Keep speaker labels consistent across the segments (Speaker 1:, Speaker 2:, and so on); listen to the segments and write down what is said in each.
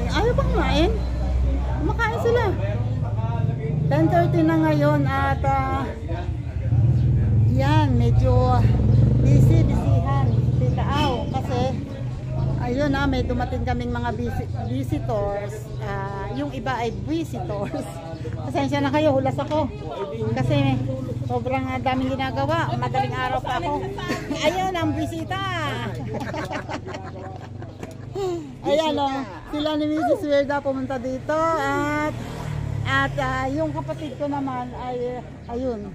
Speaker 1: kami. Ayaw bang kumain? Kumakain sila. 10:30 na ngayon at yan, medyo busy-busyhan. Tita Au, kasi ayun na, may dumating kaming mga visitors. Yung iba ay visitors. Pasensya na kayo, hulas ako. Kasi sobrang daming ginagawa. Madaling araw pa ako. Ayun, ang bisita. Ayan o, sila ni Mrs. Werda pumunta dito. At yung kapatid ko naman ay, ayun.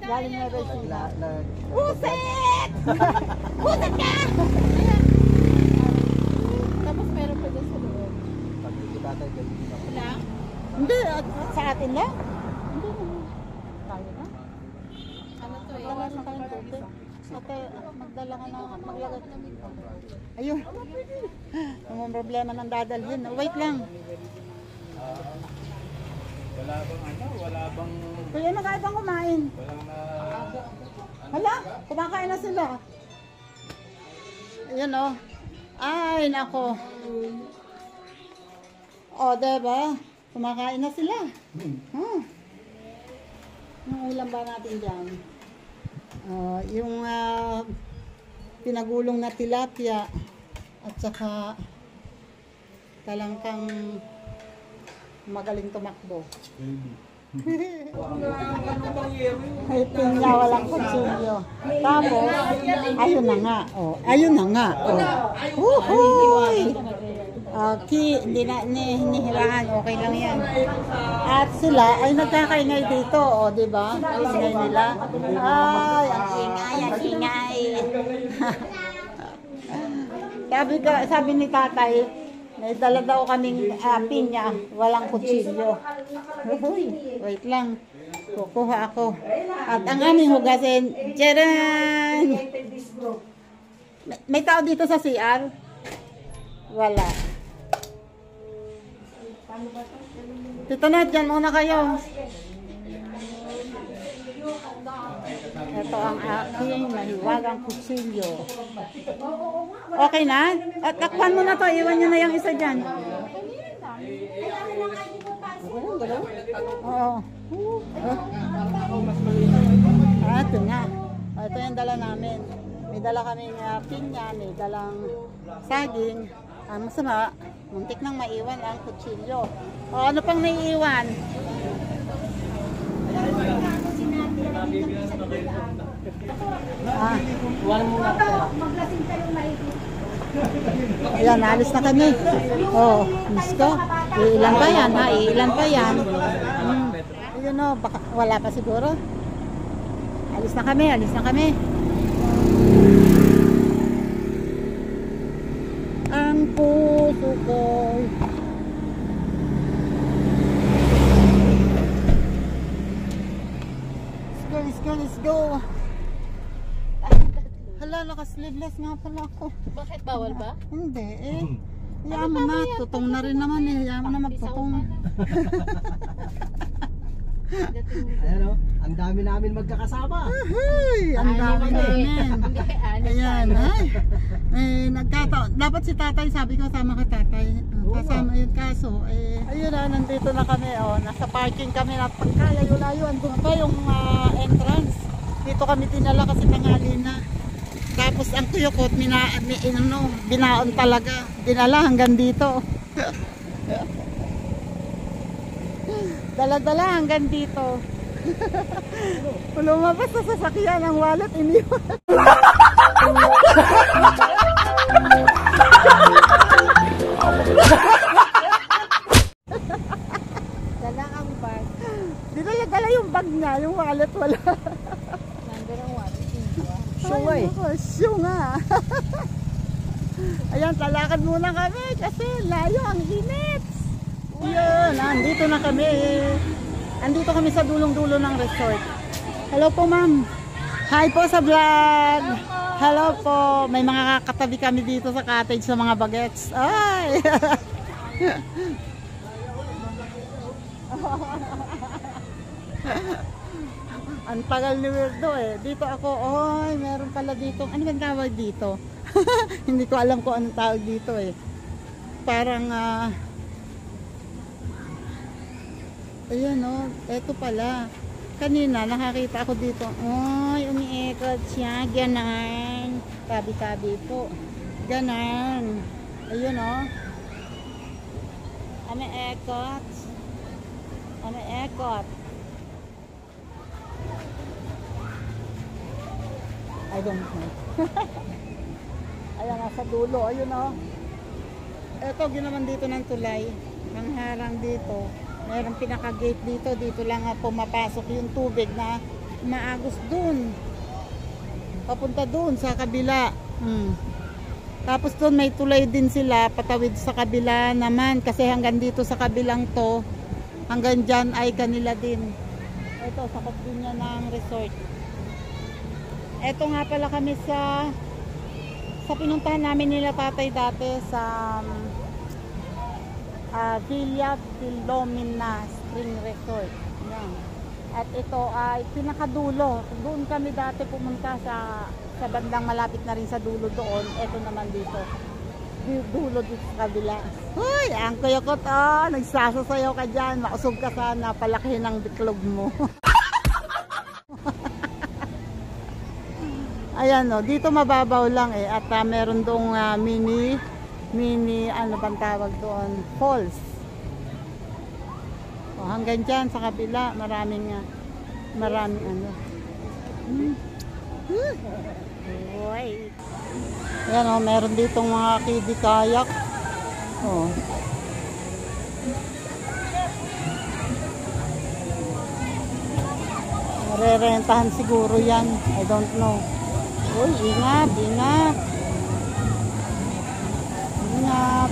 Speaker 1: Galing na rin sila. Puset! Puset ka! Tapos meron pa dyan sa loob. Wala? Hindi, sa atin na? Hindi naman. Tayo na? Ano to eh? Wala na tayong tubig. Ate, magdala ka na, maglagay. Ayun. Ang problema ng dadalhin. Wait lang.
Speaker 2: Wala bang ano? Wala bang...
Speaker 1: Kuya, nakaya bang kumain? Hala, kumakain na sila. Ayun o. Ay, nako. O, diba? Kumakain na sila. Yung ulam ba natin dyan? Yung pinagulong na tilapia at saka talangkang magaling tumakbo. Ay, pinya, walang konsulyo. Tapos, ayun na nga. Oh, ayun na nga. Oh. Uhuy! Hindi na hinihilangan. Okay lang yan. At sila ay nagkakaingay dito. O, diba? Ingay nila. Ay, ang ingay, ang ingay. Sabi ni tatay, may dala daw kaming pinya, walang kutsilyo. Uy, wait lang. Kukuha ako. At ang aming hugasin, tcharan! May tao dito sa CR? Wala. Tito na, dyan muna kayo. Ito ang aking mahiwagang kutsilyo. Okay na? At takpan mo na to. Iwan nyo na yung isa dyan. Oo. Ito na. Ito yung dala namin. May dala kaming pinya, may dalang saging. Ang masama, muntik nang maiwan ang kutsilyo. O, ano pang naiiwan? Ayan, alis na kami. Oh, misko. Iilan pa yan, ha? Iilan pa yan. Ayun o, baka wala pa siguro. Alis na kami, alis na kami. Ang puso ko. Let's go. Hala, naka-sleeveless nga pala ako.
Speaker 3: Bakit? Bawal ba?
Speaker 1: Hindi eh. Hayaan mo na, tutong na rin naman eh. Hayaan mo na magtutong.
Speaker 4: Ayan o, ang dami namin magkakasama.
Speaker 1: Ay, ang dami namin. Ayan, ay. Dapat si tatay, sabi ko sama ka tatay. Kasama yun kaso. Ayun na, nandito na kami. Nasa parking kami na pagkalayo-layo. Andun pa yung entrance. Dito kami dinala kasi tanghali na. Tapos ang tuyokot, binaon talaga. Dinala hanggang dito. Dala-dala hanggang dito. Lumabas sa sasakyan ang wallet, iniwan. Dala ang bag. Dala yung bag niya, yung wallet wala.
Speaker 3: Nandun ang wallet.
Speaker 1: Syunga eh. Syunga. Ayan, talakad muna kami kasi layo, ang init. Yun, andito na kami. Andito kami sa dulong-dulo ng resort. Hello po, ma'am. Hi po sa vlog. Hello po. May mga katabi kami dito sa cottage sa mga bagets. Ay! Ang tagal ni Wirdo eh. Dito ako, oy, meron pala dito. Ano bang tawag dito? Hindi ko alam kung anong tawag dito eh. parang ayan o, eto pala. Kanina nakakita ako dito. Ay, umiikot siya. Ganon. Tabi-tabi po. Ganon. Ayun o. Umiikot. Umiikot. I don't know. Ayan, nasa dulo. Ayun o. Eto, ginawan dito ng tulay. Mangharang dito. Mayroong pinaka-gate dito. Dito lang pumapasok yung tubig na maagos dun. Papunta dun sa kabila. Tapos dun may tulay din sila. Patawid sa kabila naman. Kasi hanggang dito sa kabilang to, hanggang dyan ay kanila din. Ito, sakop din niya ng resort. Ito nga pala kami sa pinuntahan namin nila tatay dati sa Villa Filomena Spring Resort. Yan. At ito ay pinakadulo. Doon kami dati pumunta sa bandang malapit na rin sa dulo doon. Ito naman dito. Dulo dito sa kabila. Hoy, ang kuyakot nagsasasayaw ka dyan. Mausog ka sana. Palaki ng biklog mo. Ayan o, dito mababaw lang at meron doong mini ano bang tawag doon, falls. O, hanggang dyan sa kabila maraming ano. Ayan o, meron ditong mga kiddie kayak. O. Marerentahan siguro yan, I don't know. Uy, ingat, ingat. Ingat.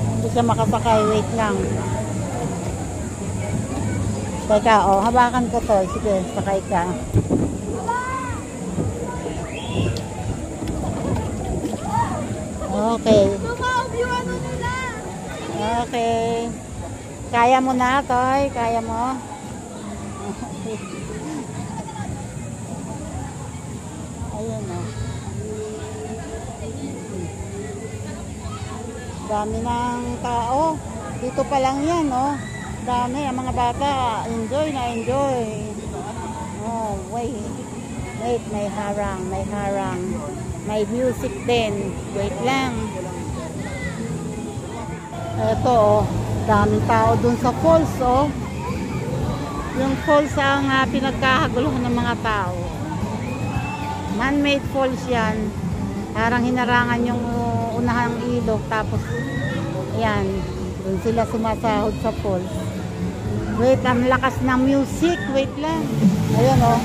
Speaker 1: Hindi siya makasakay. Wait lang. Teka, habakan ko to. Sige, sakay ka. Okay. Okay. Kaya mo na, Toy. Kaya mo. Ayun o. Dami ng tao. Dito pa lang yan o. Dami. Ang mga bata enjoy na enjoy. Oh, wait. Wait, may harang. May harang. May music din. Wait lang. Ito o. Daming tao dun sa falls o. Yung falls ang pinagkahaguluhan ng mga tao. Man-made falls yan. Parang hinarangan yung unahang ilog. Tapos, ayan. Doon sila sumasahod sa falls. Wait, ang lakas ng music. Wait lang. Ayun o.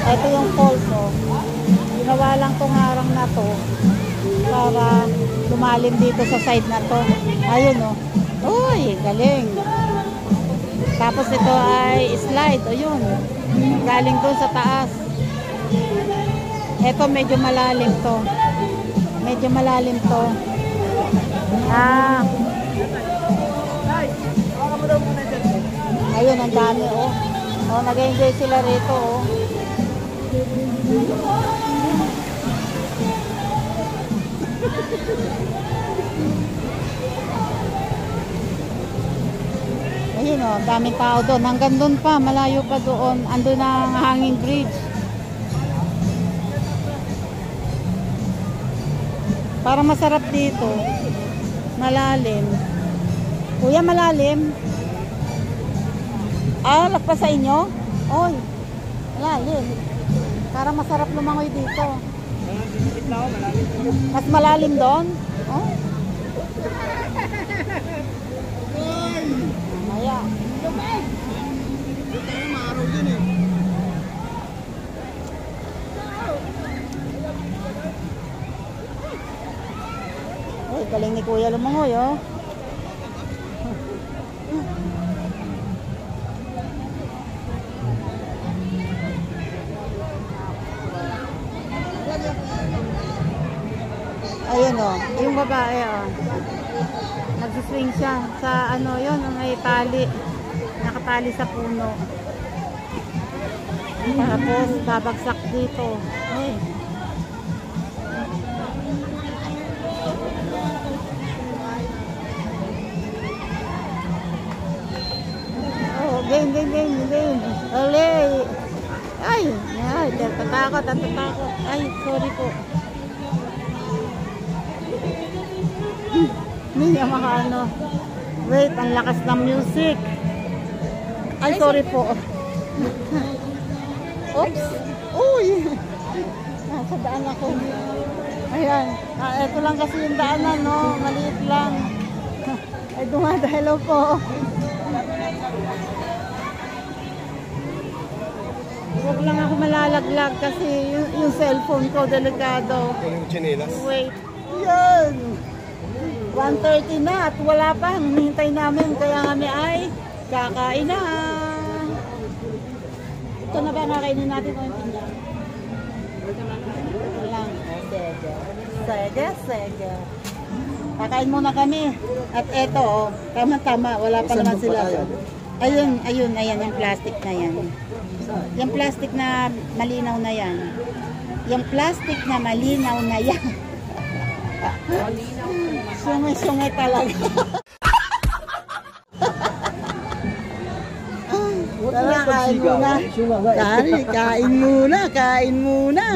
Speaker 1: Ito yung falls o. Ginawa lang tong harang na to. Para lumalim dito sa side na to. Ayun o. Uy, galing. Tapos ito ay slide. Ayun. Galing doon sa taas. Ito medyo malalim to. Medyo malalim to. Ayun, ang dami oh. Oh, nag-enjoy sila rito oh. Ayun oh, daming tao doon. Hanggang doon pa, malayo pa doon. Andun ang hanging bridge. Parang masarap dito. Malalim. Kuya, malalim. Lagpas sa inyo? Oy, malalim. Parang masarap lumangoy dito. Mas malalim doon? Oh. Mamaya. Uy, galing ni Kuya lumangoy, oh. Ayun, oh. Yung babae, oh. Nagsiswing siya sa ano yun, may tali. Nakatali sa puno. Tapos, babagsak dito. Ay. Elaine. Olay. Ay, tatakot. Ay, sorry po. Hindi niya makaano. Wait, ang lakas ng music. Ay, sorry po. Oops. Uy. Nasa daan ako. Ayan. Ito lang kasi yung daanan, no? Maliit lang. Ay, dumadahilo po. Huwag lang ako malalaglag kasi yung cellphone ko, delikado.
Speaker 4: Yung chinelas.
Speaker 1: Wait. Yan. 1:30 na at wala pa. Hinihintay namin. Kaya kami ay kakain na. Ito na ba kakainin natin o yung pinggan? Walang. Sege. Kakain muna kami. At eto, oh, tama-tama. Wala pa naman sila. Ayun, yung plastic na yan. Yung plastic na malinaw na yan. Yung plastic na malinaw na yan. Sungay talaga. Tara, kain muna. Kain muna.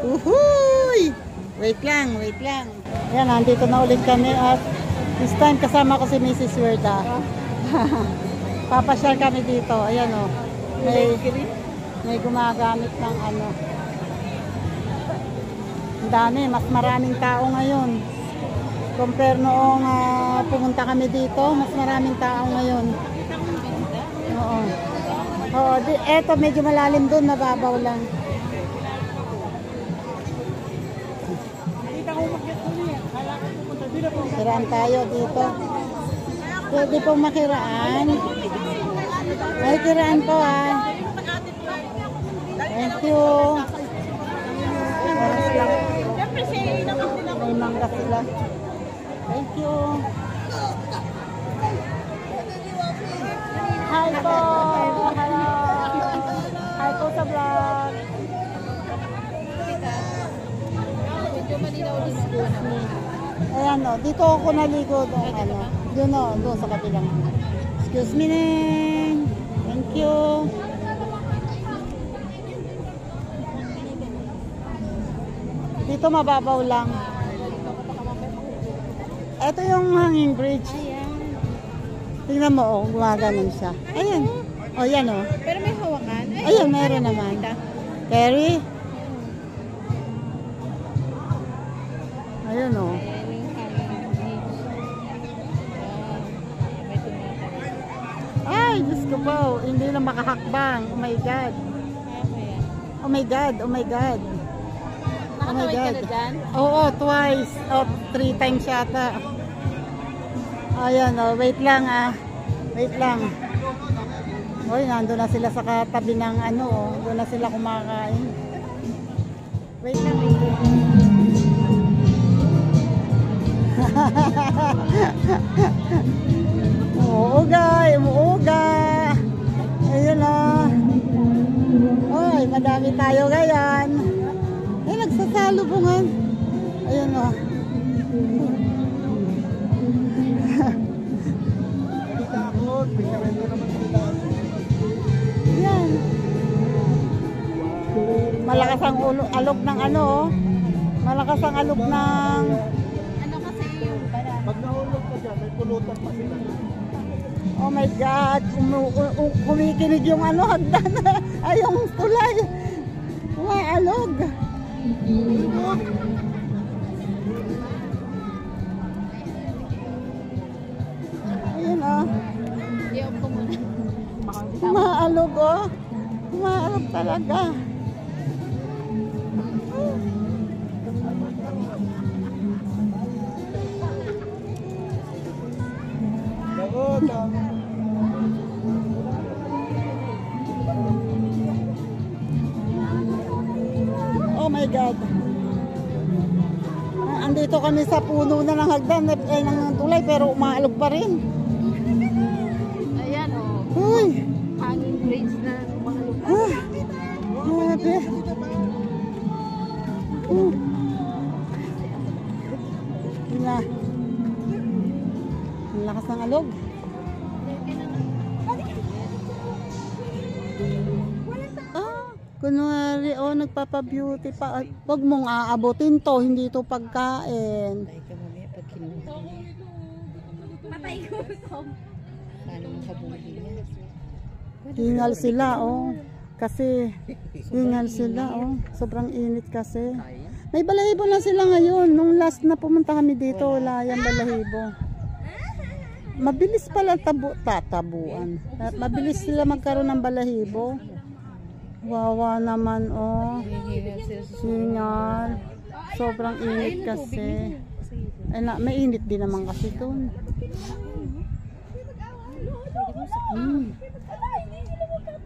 Speaker 1: Uhuy! Wait lang. Yan, nandito na ulit kami at this time kasama ko si Mrs. Werda. Papasyal kami dito. Ayan o. May gumagamit ng ano. Ang dami, mas maraming tao ngayon. Compare noong pumunta kami dito, mas maraming tao ngayon. Oo. Oo, eto medyo malalim doon, mababaw lang. Kiraan tayo dito. Pwede pong makiraan. May kiraan po Thank you. May mangga sila. Thank you. Hi po. Hello. Hi po sa vlog.
Speaker 3: Medyo malinaw-linaw naman.
Speaker 1: Ayan o, dito ako naligo doon doon sa kabilang. Excuse me, Neng. Thank you. Dito mababaw lang. Ito yung hanging bridge. Tingnan mo, gumaganon siya. Ayan. O, yan o.
Speaker 3: Pero may hawakan.
Speaker 1: Ayan, meron naman. Terry. Ayan o. Ay, Diyos ko po. Hindi na makahakbang. Oh my God. Oh my God. Oh my God. Oh my God. Oo, twice. O, 3 times yata. Ayan o. Wait lang Wait lang. Uy, nandun na sila sa katabi ng doon na sila kumakain. Wait lang. Umuuga. Ayun o. Uy, madami tayo ngayon. Ay, nagsasalubungan. Ayun o. Yan. Malakas ang alog ng malakas ang alog ng
Speaker 2: Pag nahulog ka dyan, may pulutan pa sila.
Speaker 1: oh my God, kumikinig yung hagdan. Ay, yung tulay. Alog. Ayun o.
Speaker 3: Iyak ko muna.
Speaker 1: Maalog o. Maalog talaga. Oh my God. Andito kami sa puno na ng hagdan ng tulay pero umaalog pa rin.
Speaker 3: Ayan o.
Speaker 1: Uy.
Speaker 3: Hanging bridge na umalog.
Speaker 1: Grabe. Wala. Ang lakas ng alog. Kunwari, nagpapa-beauty pa. Huwag mong aabutin to, hindi to pagkain.
Speaker 3: Patay ka mamaya pag kinuha niya. Patay ko. Paano mong habulin niya?
Speaker 1: Hingal sila, Kasi, hingal sila, Sobrang init kasi. May balahibo na sila ngayon. Nung last na pumunta kami dito, wala yung balahibo. Mabilis pala tatabuan. Mabilis sila magkaroon ng balahibo. Wawa naman,
Speaker 3: Hinihingal sila sa
Speaker 1: Hingal. Sobrang init kasi. May init din naman kasi doon.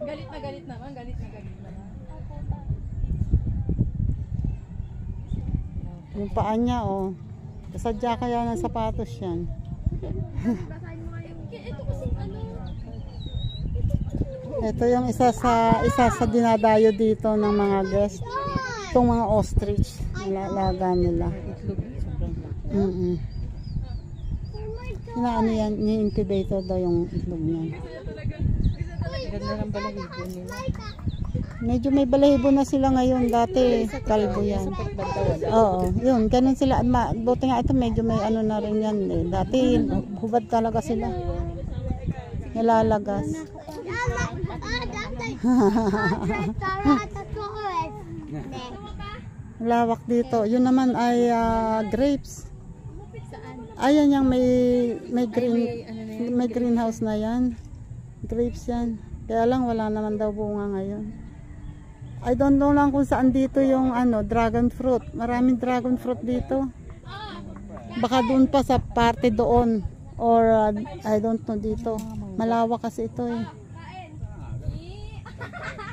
Speaker 3: Galit na galit naman, galit na galit naman.
Speaker 1: Yung paa niya, Kasadya kaya ng sapatos yan.
Speaker 3: Ito kasi ano.
Speaker 1: Ito yung isa sa dinadayo dito ng mga guest. Itong mga ostrich. Nilalaga nila.
Speaker 3: Itlog sobrang laki.
Speaker 1: Ano yan? Ni-incubator daw yung itlog niyan.
Speaker 3: Ganda ng balahibo nila.
Speaker 1: Medyo may balahibo na sila ngayon. Dati, kalbo yan. Oo, yun. Ganun sila. Buti nga ito, medyo may ano na rin yan. Dati, hubad talaga sila. Nilalagas. Lawak dito. Yun naman ay grapes. Ayan yung may greenhouse na yan. Grapes yan. Kaya lang wala naman daw bunga ngayon. I don't know lang kung saan dito yung dragon fruit. Maraming dragon fruit dito. Baka doon pa sa parte doon. Or I don't know dito. Malawak kasi ito eh.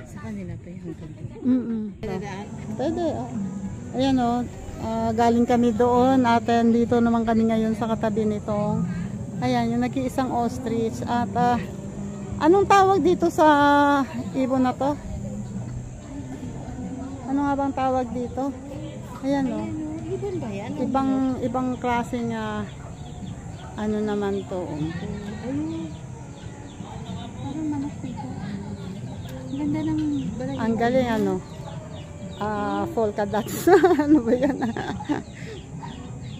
Speaker 3: Sa kanila pa yung
Speaker 1: Pwede. Ayan galing kami doon at dito naman kami ngayon sa katabi nitong yung nag-iisang ostrich at anong tawag dito sa ibon na to? Ano nga bang tawag dito? Ayan
Speaker 3: Ibon ba yan?
Speaker 1: ibang klaseng ano naman to.
Speaker 3: Parang manok dito. Ang ganda ng balahibo.
Speaker 1: Ang galing polka dots. Ano ba yan?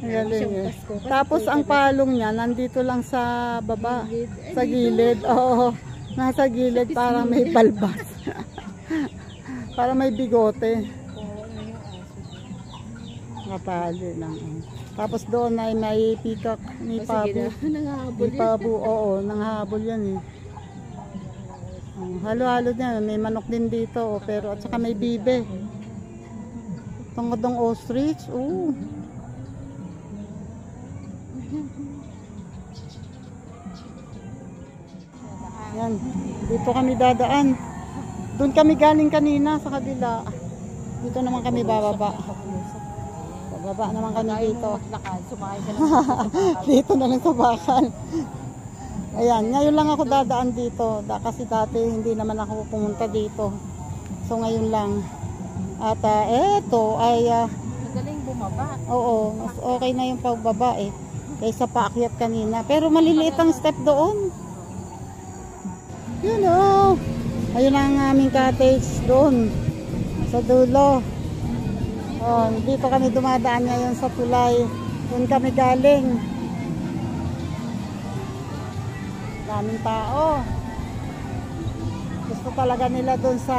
Speaker 1: Ang galing eh. Tapos ang palong niya nandito lang sa baba, sa gilid. Oo, nasa gilid parang may balbas. Parang may bigote. Kapali lang. Tapos doon ay may peacock ni Pabu. Ni Pabu, nanghabol yan eh. Halo-halo niya, may manok din dito pero at saka may bibe. Tungkol ostrich, Yan, dito kami dadaan. Doon kami galing kanina sa kabila. Dito naman kami bababa. Bababa naman kami dito.
Speaker 3: Sumakay ka
Speaker 1: Dito na lang sa bakal. Ayan, ngayon lang ako dadaan dito. Kasi dati hindi naman ako pumunta dito. So ngayon lang. At eto ay
Speaker 3: magaling bumaba.
Speaker 1: oo, mas okay na yung pagbaba eh. Kaysa paakyat kanina. Pero maliliit ang step doon. Yun ayun ang aming cottage doon. Sa dulo. Dito kami dumadaan ngayon sa tulay. Doon kami galing. Daming tao. Gusto talaga nila doon sa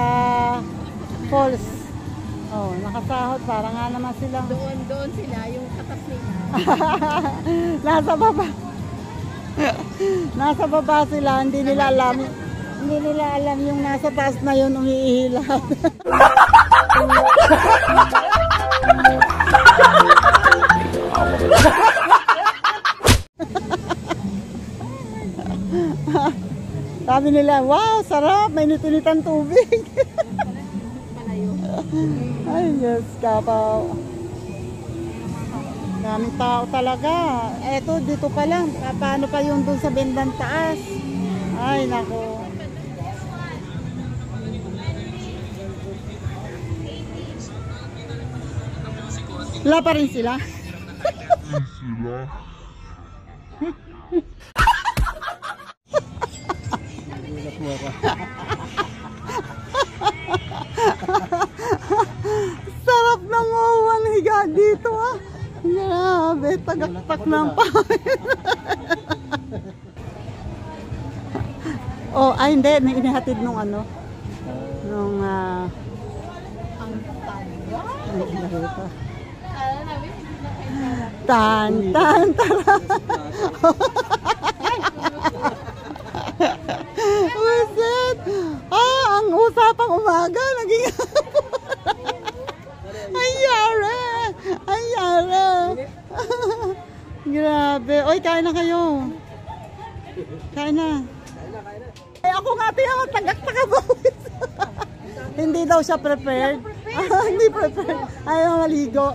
Speaker 1: falls. Nakasahod. Para nga naman silang
Speaker 3: Doon sila, yung katas nila.
Speaker 1: nasa baba. Nasa baba sila. Hindi nila alam yung nasa taas na yun umiihilat. Sabi nila, wow, sarap, may nitinitan tubig. Ay, yes, kapaw. Daming tao talaga. Eto, dito pa lang. Paano pa yung dun sa bendang taas? Ay, nako. Wala pa rin sila.
Speaker 4: Gulat mo ka.
Speaker 1: tagaktak ng pawis. Oh, ay hindi, inihatid nung ano. Nung ang tanda. Tan tan tara. Uset. Ang usapang umaga naging ay yara. Ay yara. Grabe. Oy, kain na kayo. Kain na. Ay, ako nga ako tagak-tagabawis. Hindi daw siya prepared. Hindi prepared. Ayaw maligo.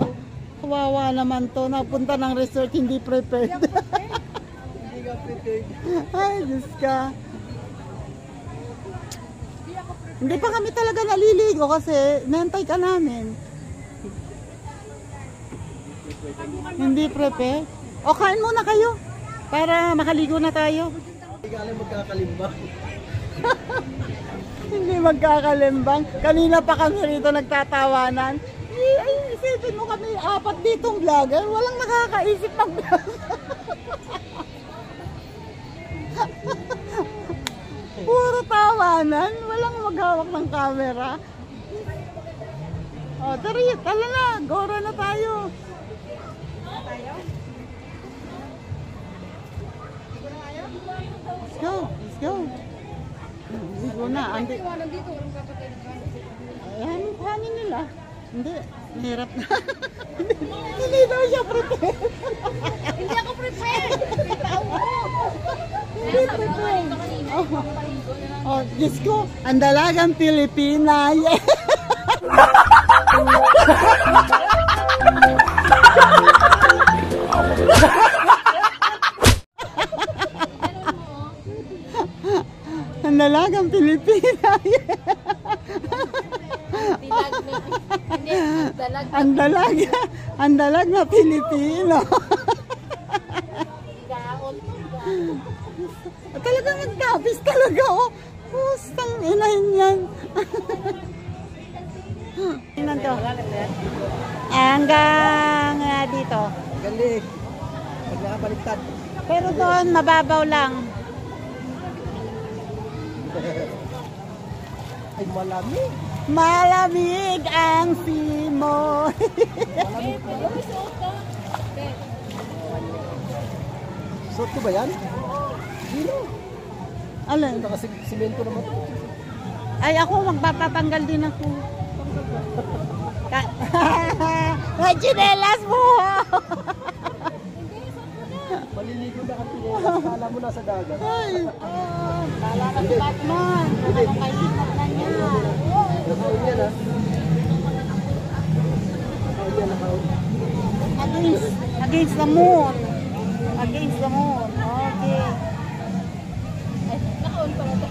Speaker 1: Kawawa naman to. Napunta ng resort, hindi prepared.
Speaker 4: Hindi ka prepared.
Speaker 1: Ay, Diyos ka. Hindi pa kami talaga naliligo kasi nantay ka namin. Hindi prepared. O, kain muna kayo para makaligo na tayo.
Speaker 4: Hindi ka alam magkakalimbang.
Speaker 1: Hindi magkakalimbang. Kanina pa kami rito nagtatawanan. Ay, isipin mo kami, 4 ditong vlogger. Walang nakakaisip ng vlog. Puro tawanan. Walang maghawak ng camera. O, tala na. Gora na tayo. Let's go. Let's go. Ligo na. Andi. Ayan, kanin nila. Hindi. Mahirap na. Hindi daw siya prepare.
Speaker 3: Hindi ako prepared.
Speaker 1: Hindi prepare. Oh, Diyos ko. Ang dalagang Pilipina. Yeah. Ang dalagang Pilipina. Ang dalag na Pilipino. Talagang nagtapis talaga, oh. Pustang inahin yan. Tingnan to. Hanggang dito.
Speaker 4: Galing. Pag nakabaliktad.
Speaker 1: Pero doon, mababaw lang.
Speaker 4: Ay, malamig.
Speaker 1: Malamig ang simoy.
Speaker 4: Suot ko ba yan? Sino?
Speaker 1: Alin?
Speaker 4: Kasi simento naman.
Speaker 1: Ay, ako magpatatanggal din ako. May chinelas mo!
Speaker 4: Maliligo na ang pinelas. Kala mo nasa dagat.
Speaker 1: Ay! Kala ka si Batman. Nakakaisip na niya.
Speaker 4: Nakaon yan, ha? Nakaon yan, nakaon.
Speaker 1: Against the moon. Against the moon. Okay.
Speaker 3: Nakaon pala ito.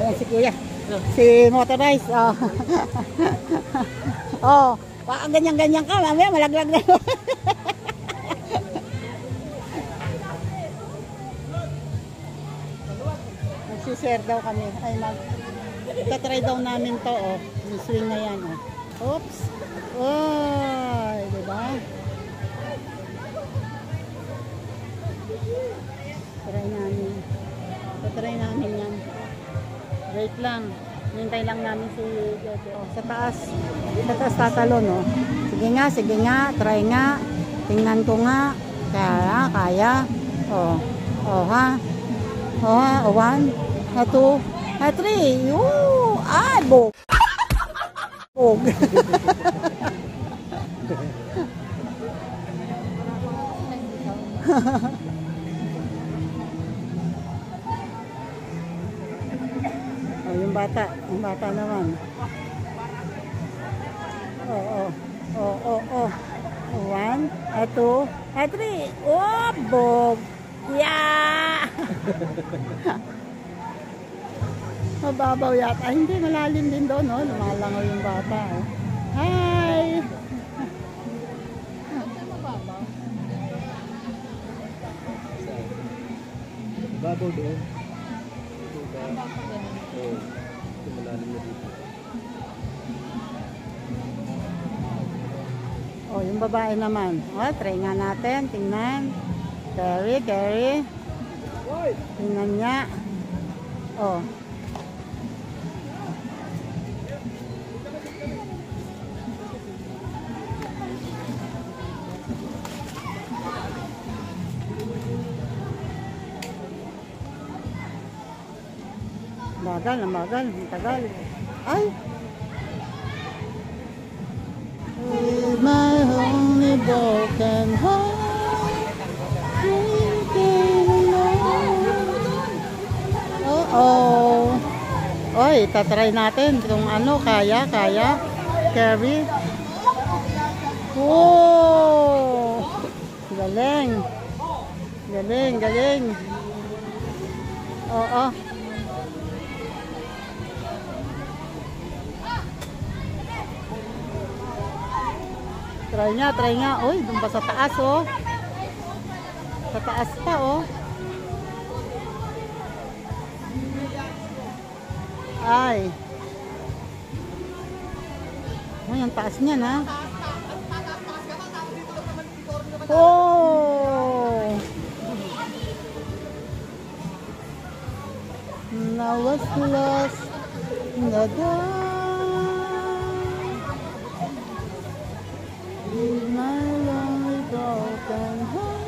Speaker 1: Ayan si Kuya. Si motorized. Oh. Oh, baka ganyan-ganyan ka, mamaya malaglag na. Magsishare daw kami. Ay, itatry daw namin to, oh. Yung swing na yan, oh. Oops. Oh, diba? Try namin. Try namin yan. Wait lang. Hintay lang namin si Jojo. Oh, sa taas. Sa taas tatalon, oh. Sige nga. Try nga. Tingnan ko nga. Kaya. Oh. Oh, ha. Oh, ha. Oh, 1, 2, 3. Ooh! Ay, bog. Bog. Oh, yung bata naman. Oh. 1, 2, 3. Oh, bog. Yeah! Mababaw yata. Ay, hindi, malalim din doon, no? Lumalangaw yung bata. Oh. Hi!
Speaker 4: Babaw doon. Oo. Malalim na dito.
Speaker 1: Oh, yung babae naman. Oh, try nga natin. Tingnan. Carry. Tingnan niya. Oh. Bagal. Ang tagal. Ay! With my only broken heart, thinking alone. Oy, tatry natin kung ano, kaya. Carry. Wow! Galing. Oo. Try nga. Uy, doon pa sa taas, oh. Sa taas pa, oh. Ay. Ay, ang taas niyan, ha. Oh. Now what's lost in the dark? My lonely broken heart,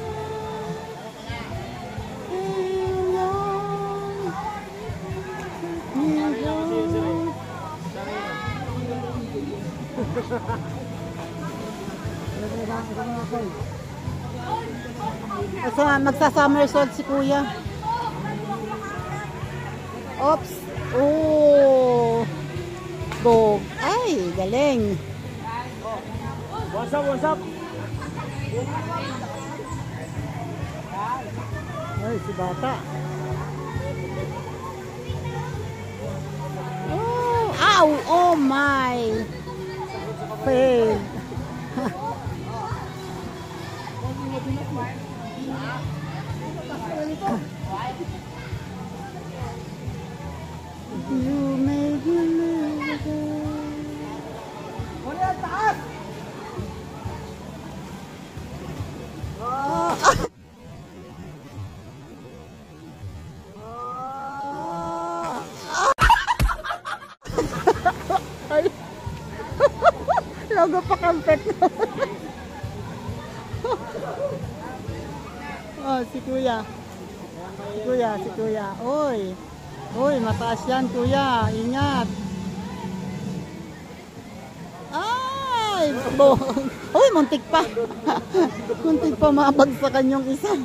Speaker 1: so, magsa-somersault si Kuya. Oops. Oh. Bog. Ay, galing.
Speaker 2: What's up?
Speaker 1: Ay, si bata. Oh, ow! Oh my! Fail. You made me live again.
Speaker 2: Wala, taas!
Speaker 1: Logo pa kampet. Oh, si kuya. Si kuya, si kuya. Uy. Uy, mataas yan, kuya. Ingat. Ay, uy, muntik pa. Muntik pa mabagsakan yung isa.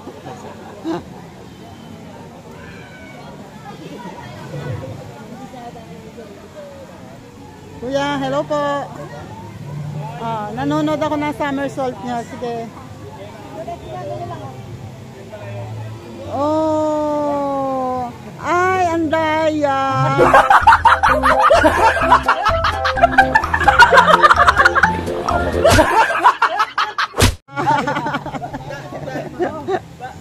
Speaker 1: Kuya, hello po. Nanonood ako ng somersault niya. Sige. Oh, ay, ang daya.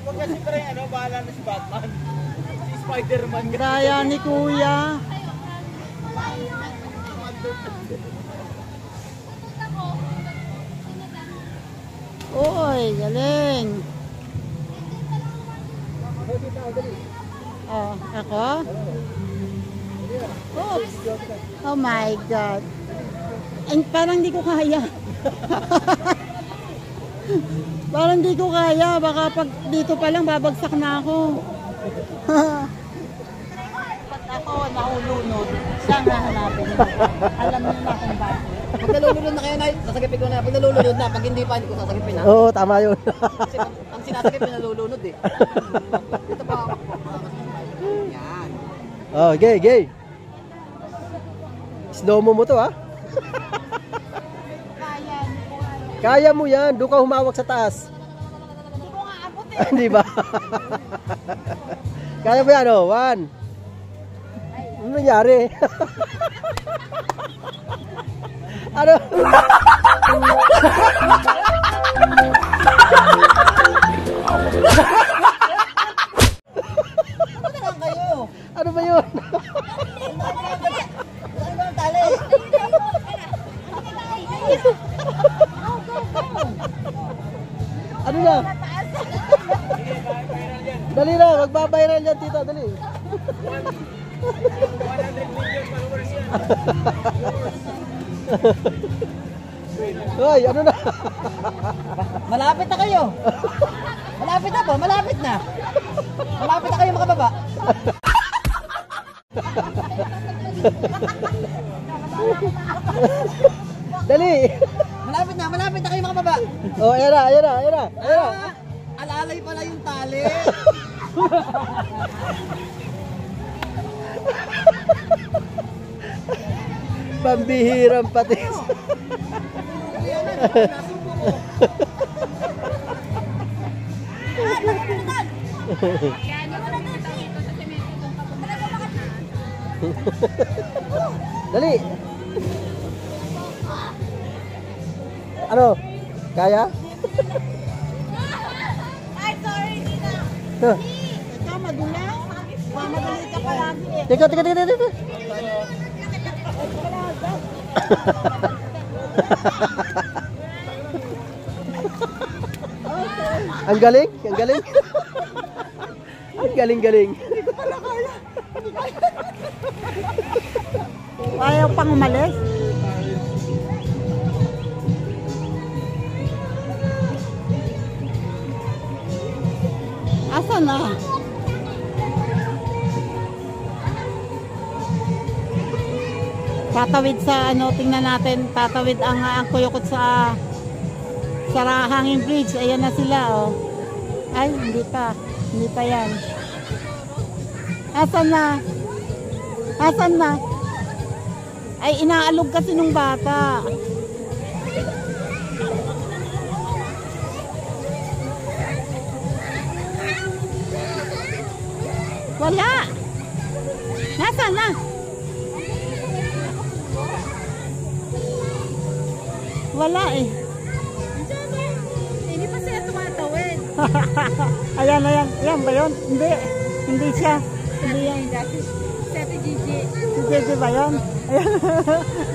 Speaker 2: Wag kasi pre, ano, bahala na si Batman. Si Spider-Man.
Speaker 1: Daya ni kuya. Uy, galing. Oh, ako? Oops. Oh my God. Ay, parang di ko kaya. Parang di ko kaya. Baka pag dito pa lang babagsak na ako. Pag ako nahulunod, siya nga hanapin. Alam niyo na kung bakit.
Speaker 4: Pag nalulunod na kayo, Nay, sasagipin ko na. Pag nalulunod na, pag hindi pa, hindi ko sasagipin na.
Speaker 5: Oo, tama yun.
Speaker 4: Kasi ang sinasagip, nalulunod eh. Dito pa ako. Yan.
Speaker 5: Oh, gay, gay. Slow mo to, ha? Kaya mo yan. Doon ka humawak sa taas.
Speaker 1: Hindi ko nga abot eh.
Speaker 5: Hindi ba? Kaya mo yan, oh. 1. Ano nangyari? Ano? Ano ba yun? Ano na? Dali na, magbabiral yan, tita, dali.
Speaker 2: 100 million followers yan.
Speaker 5: Hoy, ano na?
Speaker 4: Malapit na kayo. Malapit na po, malapit na. Malapit na kayo makababa.
Speaker 5: Dali.
Speaker 4: Malapit na kayo makababa.
Speaker 5: Oh, ayan na, ayan na, ayan na. Ayan na.
Speaker 4: Alalay pala yung tali.
Speaker 5: Pambihirang patis. Dali. Ano? Kaya?
Speaker 3: Ay, sorry, Nina.
Speaker 5: Huh.
Speaker 1: Ikaw madulang? Madali ka palagi eh.
Speaker 5: Teka, teka, teka, teka. Ang galing, ang galing. Ang galing-galing.
Speaker 1: Ayaw pang umalis? Asan na? Tatawid sa ano, tingnan natin, tatawid ang kuyukot sa hanging bridge. Ayan na sila, oh. Ay, hindi pa yan. Asan na? Asan na? Ay, inaalog kasi nung bata. Wala. Nasaan na? Wala eh.
Speaker 3: Hindi pa sila tumatawid.
Speaker 1: Ayan, ayan. Ayan ba yun? Hindi. Hindi siya. Hindi yan.
Speaker 3: Si Ate Gigi.
Speaker 1: Si Gigi ba yun? Ayan.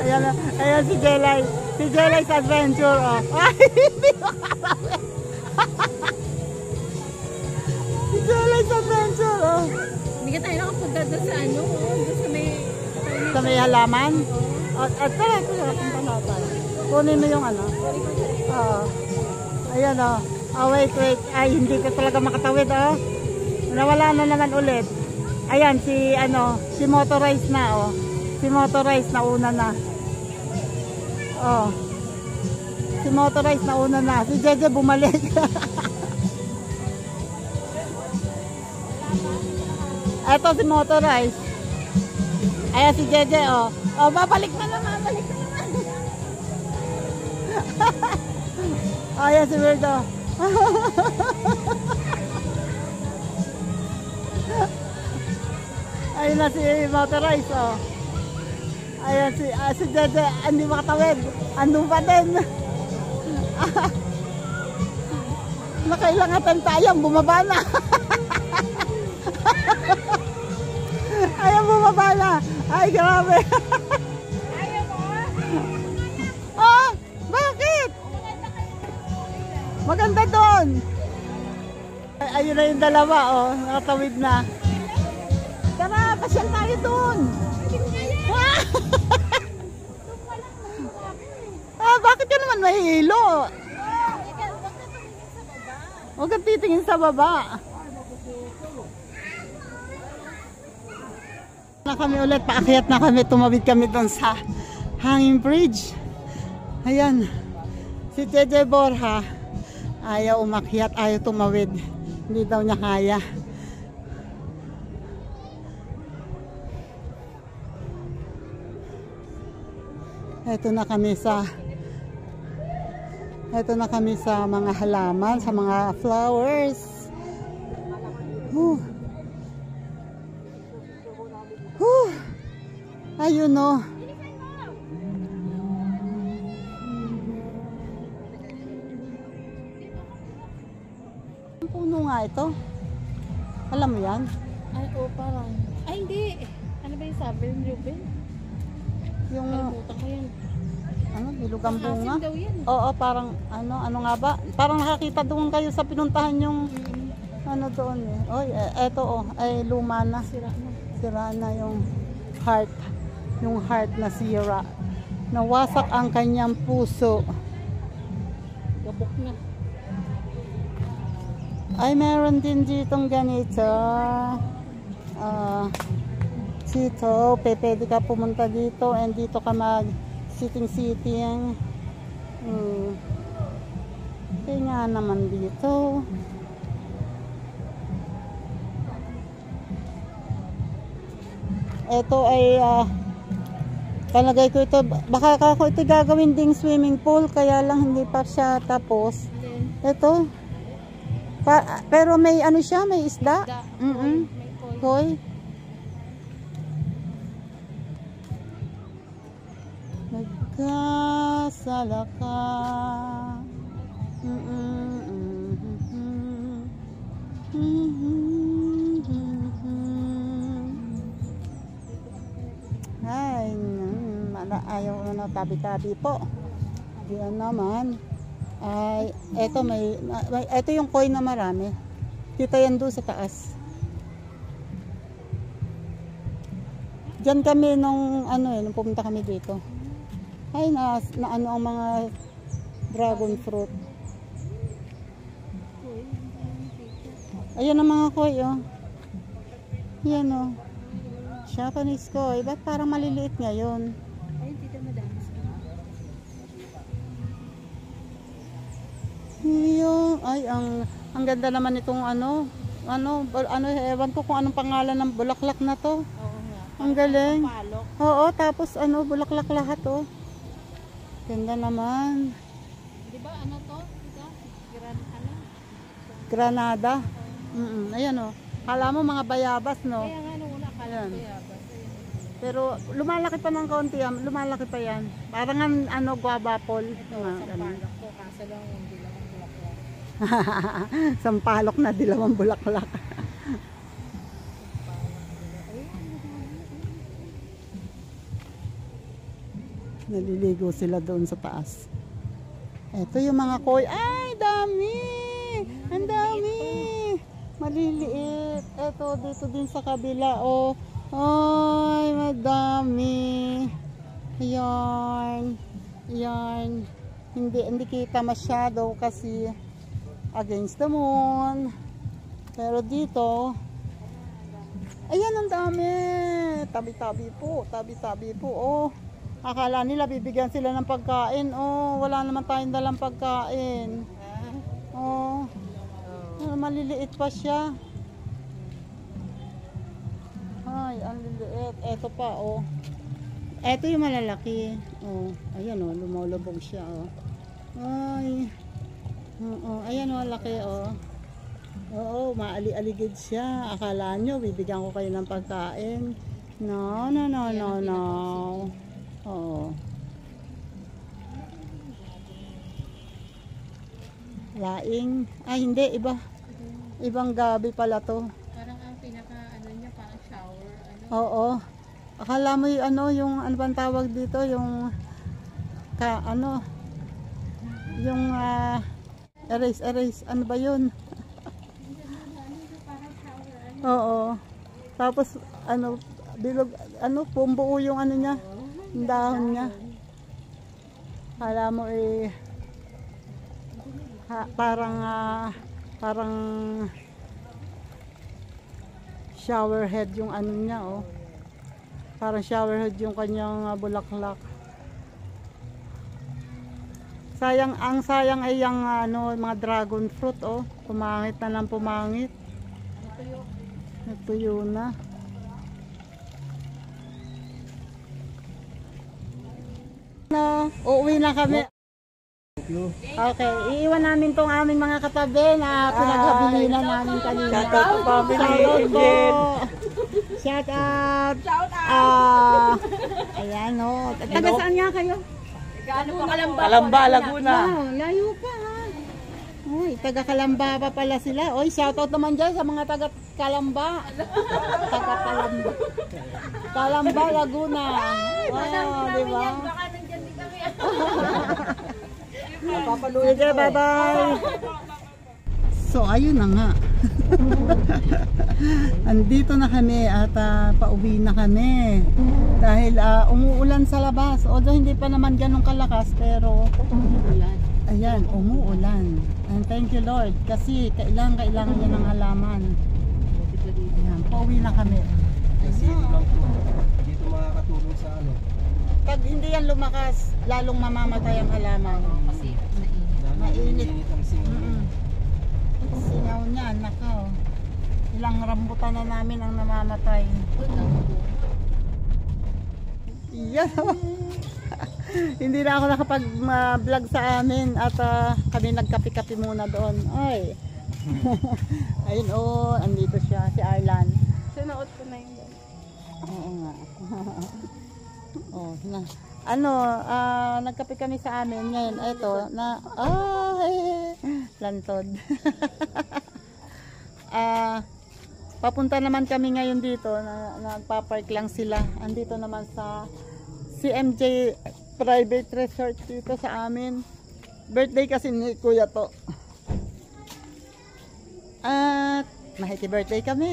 Speaker 1: Ayan, ayan si Jelay. Si Jelay's Adventure. Oh. Ay, hindi makarawi. Si Jelay's Adventure. Oh.
Speaker 3: Hindi ka tayo nakapunta doon sa ano, doon sa may...
Speaker 1: Sa may halaman. Tara, punta natin. Kunin mo yung ano. Oo. Ayan, oh. Oh, wait. Ay, hindi ko talaga makatawid, oh. Nawala na naman ulit. Ayan, si motorized na, oh. Si motorized na una na. Oh. Si motorized na una na. Si Jeje bumalik. Eto si motorized. Ayan si Jeje, oh. Oh, babalik na naman. Ayan si Weirdo. Ayun na si motorized, oh. Ayan si Jeje, hindi makatawid. Andun pa din. Nakailangan tayong bumaba na. Ayan, bumaba na. Ay, grabe.
Speaker 3: Ayaw mo?
Speaker 1: Oh, bakit? Maganda doon. Ayun na yung dalawa, oh. Nakatawid na. Tara, pasyal tayo doon. Bakit ka naman mahihilo? Huwag kang titingin sa baba. Na kami ulit, paakyat na kami, tumawid kami doon sa hanging bridge. Ayan, si Jeje Borja ayaw umakyat, ayaw tumawid, hindi daw niya kaya. Ito na kami sa mga halaman, sa mga flowers. Ayun, oh. Ang puno nga ito. Alam mo yan?
Speaker 3: Ay, parang. Ay, hindi. Ano ba yung sabi ng Ruben?
Speaker 1: Yung,
Speaker 3: Kalimutan ko yan.
Speaker 1: bilog ang bunga?
Speaker 3: Asin daw yan.
Speaker 1: Oo, parang, ano nga ba? Parang nakakita doon kayo sa pinuntahan yung, doon eh. Oy, eto, oh, ay luma na. Sira na yung heart. Yung heart na sira. Nawasak ang kanyang puso.
Speaker 3: Gabok na.
Speaker 1: Ay, meron din ditong ganito. Dito, pwede ka pumunta dito and dito ka mag sitting. Kaya nga naman dito. Ito ay palagay ko ito, baka ako ito gagawin ding swimming pool, kaya lang hindi pa siya tapos. Ito, pero may siya, may isda.
Speaker 3: May koi.
Speaker 1: Koi. Nagkasalaka. Ay, ayaw na tabi-tabi po. Diyan naman. Ay, eto yung koi na marami. Kita yan doon sa taas. Diyan kami nung pumunta kami dito. Ay, na ang mga dragon fruit. Ayan ang mga koi, oh. Yan, oh. Japanese koi. Ba't parang maliliit ngayon?
Speaker 3: Ay, dito madami.
Speaker 1: Yung, ay, ang ganda naman itong ewan ko kung anong pangalan ng bulaklak na to.
Speaker 3: Oo nga.
Speaker 1: Ang galing.
Speaker 3: Palok.
Speaker 1: Oo, tapos bulaklak lahat, oh. Ganda naman.
Speaker 3: Di ba to?
Speaker 1: Granada. Ayan, oh. Kala mo mga bayabas, no?
Speaker 3: Kaya nga nung una akala ko yabas.
Speaker 1: Pero lumalaki pa ng kaunti, lumalaki pa yan. Parang guava apple.
Speaker 3: Palok ko kaso lang hindi lang ang bulaklak.
Speaker 1: Sampalok na dilawang bulaklak. Naliligo sila doon sa taas. Ito yung mga koi. Ay, dami! Ang dami! Maliliit. Ito, dito din sa kabila. Oh. Ay, madami. Ayan. Ayan. Hindi kita masyado kasi against the moon. Pero dito, ayan ang dami. Tabi-tabi po, tabi-tabi po. Oh, akala nila bibigyan sila ng pagkain. Oh, wala naman tayong dalang pagkain. Oh, maliliit pa siya. Ay, ang liliit. Eto pa, oh. Eto yung malalaki. Oh, ayan oh, lumulubog siya, oh. Ay. Oo, ayan oh, laki, oh. Oo, maali-aligid siya. Akala nyo, bibigyan ko kayo ng pagkain. No, no, no, no, no. Oo. Laing. Ay, hindi, iba. Ibang gabi pala to.
Speaker 3: Parang ang pinaka, ano niya, parang shower, ano.
Speaker 1: Oo. Akala mo yung ano, yung ano bang tawag dito, yung yung erase, ano ba yun? Oo. Tapos ano, bilog, ano, bumbuo yung ano niya, yung dahon niya. Akala mo parang shower head yung ano niya, oh. Parang shower head yung kanyang bulaklak. Sayang, ang sayang ay yung ano, mga dragon fruit, oh. Pumangit na lang pumangit. Natuyo na. No, uuwi na kami. Okay, iiwan namin tong aming mga katabi na pinaghabilinan namin kanina.
Speaker 2: Shout out to family.
Speaker 1: Shout out. Shout out. Ayan, no. Taga saan nga kayo?
Speaker 2: Kalamba, Laguna.
Speaker 1: Wow, layo pa, ha. Uy, taga Kalamba pa pala sila. Oy, shout out naman dyan sa mga taga Kalamba. Taga Kalamba. Kalamba, Laguna. Wow, di ba?
Speaker 3: Baka nandyan din kami.
Speaker 1: Sige, bye-bye. So, ayun na nga. Andito na kami at pauwi na kami. Dahil umuulan sa labas. Although hindi pa naman ganun kalakas, pero ayan, umuulan. And thank you Lord. Kasi kailangan niya ng halaman. Ayan, pauwi na kami.
Speaker 5: Kasi lang po. Dito makakatulong sa ano.
Speaker 1: Pag hindi yan lumakas, lalong mamamatay ang halaman.
Speaker 3: Kasi
Speaker 1: Mainit.
Speaker 5: ang singaw.
Speaker 1: Singaw niya, nakaw. Ilang rambutan na namin ang namamatay. Yeah. Hindi na ako nakapag-vlog sa amin at kami nagkapi-kapi muna doon. Ay. Ayun, oh, andito siya, si Arlan. Sinuot ko na yun. Oo nga. Oh, na. Ano, nagkape kami sa amin ngayon. Ito, na, lantod. Papunta naman kami ngayon dito, nagpa-park lang sila. Andito naman sa CMJ Private Resort dito sa amin. Birthday kasi ni Kuya to. At, happy birthday kami.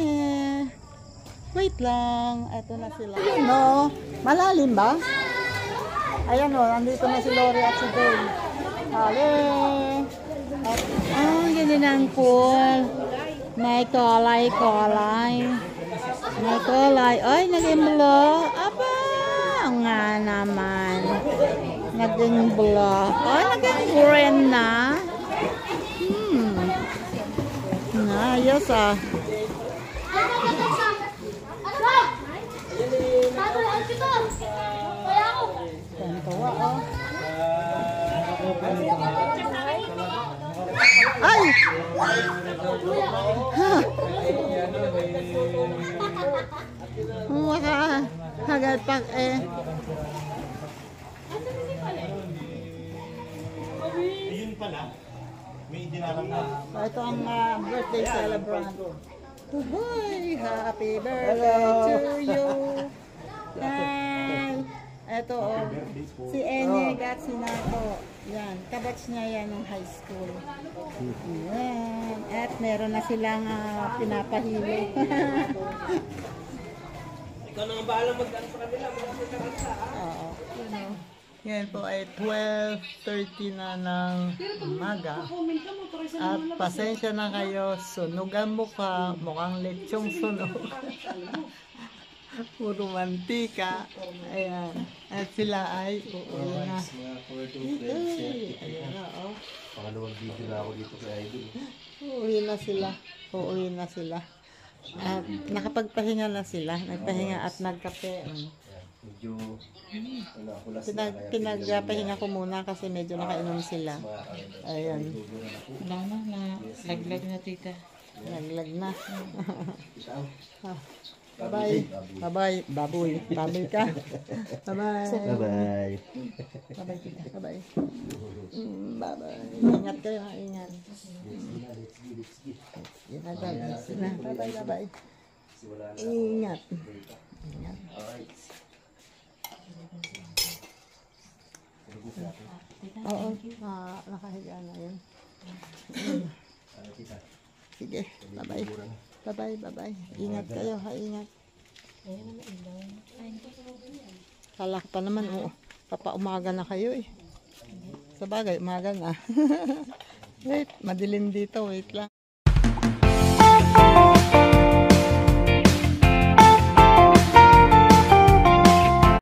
Speaker 1: Wait lang, ito na sila. No, malalim ba? Ayan o, nandito na si Lori at si Dale. Hali! At, ganyan ang pool. May kulay. May kulay. Ay, naging blue. Aba, nga naman. Naging blue. Ay, naging green na. Ayos ah. Tawa, oh. Ay! Hagad pa
Speaker 2: Yun pala. May dinalang na.
Speaker 1: ito ang birthday celebrant. Uy, happy birthday to you. Hi. Ito oh, si Enig at si Nato. Yan, kabatch niya yan ng high school. Yan. At meron na silang pinapahilo.
Speaker 2: Ikaw na nga bahala mag-dance sa kanila.
Speaker 1: Oo. Ngayon po ay 12:30 na ng umaga. At pasensya na kayo, sunog ang mukha, mukhang lechong sunog. Puro mantika. Ayan. At sila ay uuwi na. Ayan na, oh.
Speaker 5: Pangalawang video na ako dito kay Idol.
Speaker 1: Uuwi na sila. Uuwi na sila. At nakapagpahinga na sila. Nagpahinga at nagkape.
Speaker 5: Medyo ako last
Speaker 1: Pinagpahinga ko muna kasi medyo nakainom sila. Ayan.
Speaker 3: Wala na. Laglag na tita.
Speaker 1: Naglag na. Bye-bye. Bye-bye. Baboy. Baboy ka. Bye-bye.
Speaker 5: Bye-bye.
Speaker 1: Bye-bye kita. Bye-bye. Bye-bye. Ingat kayo. Ingat. Bye-bye. Bye-bye. Ingat. Ingat. Oo. Nakahiga na yun. Sige. Bye-bye. Bye-bye. Bye-bye. Ingat kayo. Ingat. Kala ko pa naman, oo. Papaumaga na kayo eh. Sa bagay, umaga na. Wait, madilim dito. Wait lang.